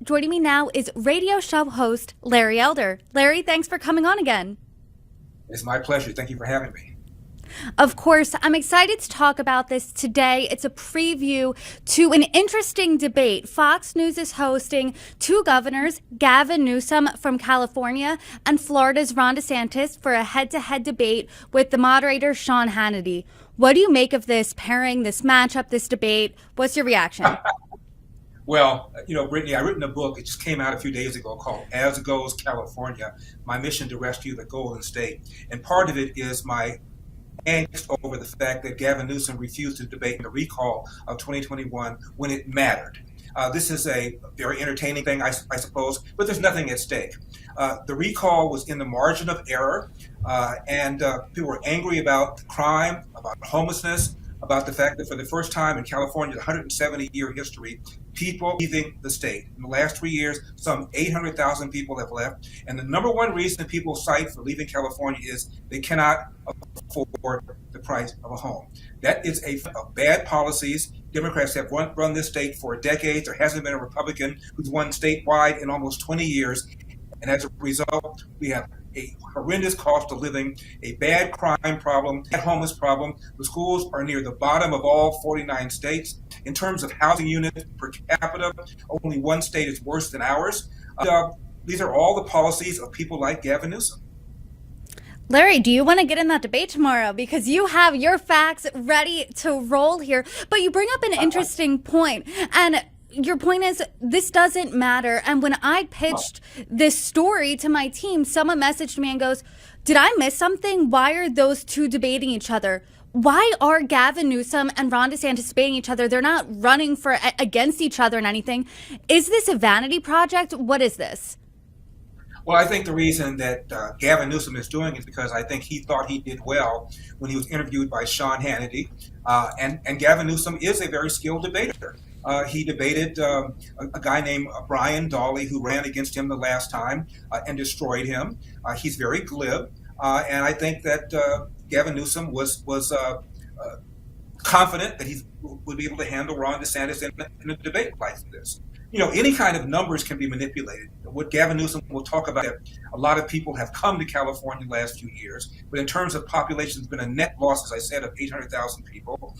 Joining me now is radio show host Larry Elder. Larry, thanks for coming on again. It's my pleasure. Thank you for having me. Of course, I'm excited to talk about this today. It's a preview to an interesting debate. Fox News is hosting two governors, Gavin Newsom from California and Florida's Ron DeSantis, for a head-to-head debate with the moderator Sean Hannity. What do you make of this pairing, this matchup, this debate? What's your reaction? Well, Brittany, I've written a book. It just came out a few days ago called As Goes California, My Mission to Rescue the Golden State. And part of it is my angst over the fact that Gavin Newsom refused to debate in the recall of 2021 when it mattered. This is a very entertaining thing, I suppose, but there's nothing at stake. The recall was in the margin of error, and people were angry about crime, about homelessness, about the fact that for the first time in California's 170-year history, people leaving the state. In the last 3 years, some 800,000 people have left. And the number one reason people cite for leaving California is they cannot afford the price of a home. That is of bad policies. Democrats have run this state for decades. There hasn't been a Republican who's won statewide in almost 20 years. And as a result, we have a horrendous cost of living, a bad crime problem, a homeless problem. The schools are near the bottom of all 49 states. In terms of housing units per capita, only one state is worse than ours. These are all the policies of people like Gavin Newsom. Larry, do you want to get in that debate tomorrow? Because you have your facts ready to roll here. But you bring up an interesting point. And your point is, this doesn't matter. And when I pitched this story to my team, someone messaged me and goes, did I miss something? Why are those two debating each other? Why are Gavin Newsom and Ron DeSantis debating each other? They're not running against each other and anything. Is this a vanity project? What is this? Well, I think the reason that Gavin Newsom is doing it is because I think he thought he did well when he was interviewed by Sean Hannity. And Gavin Newsom is a very skilled debater. He debated a guy named Brian Dawley, who ran against him the last time and destroyed him. He's very glib. And I think that Gavin Newsom was confident that he would be able to handle Ron DeSantis in a debate like this. Any kind of numbers can be manipulated. What Gavin Newsom will talk about, a lot of people have come to California the last few years, but in terms of population, there's been a net loss, as I said, of 800,000 people.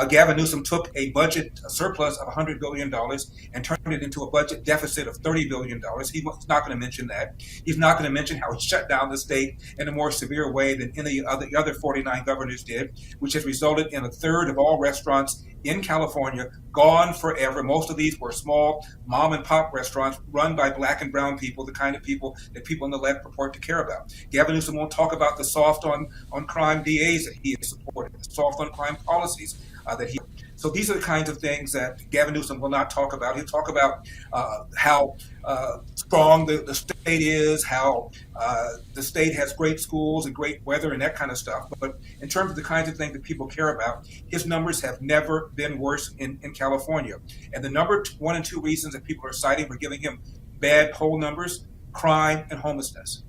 Gavin Newsom took a budget surplus of $100 billion and turned it into a budget deficit of $30 billion. He's not going to mention that. He's not going to mention how he shut down the state in a more severe way than any of the other 49 governors did, which has resulted in a third of all restaurants in California gone forever. Most of these were small mom and pop restaurants run by black and brown people, the kind of people that people on the left purport to care about. Gavin Newsom won't talk about the soft on crime DAs that he has supported, the soft on crime policies that he. So these are the kinds of things that Gavin Newsom will not talk about. He'll talk about how strong the state is, how the state has great schools and great weather and that kind of stuff. But in terms of the kinds of things that people care about, his numbers have never been worse in California. And the number one and two reasons that people are citing for giving him bad poll numbers, crime and homelessness.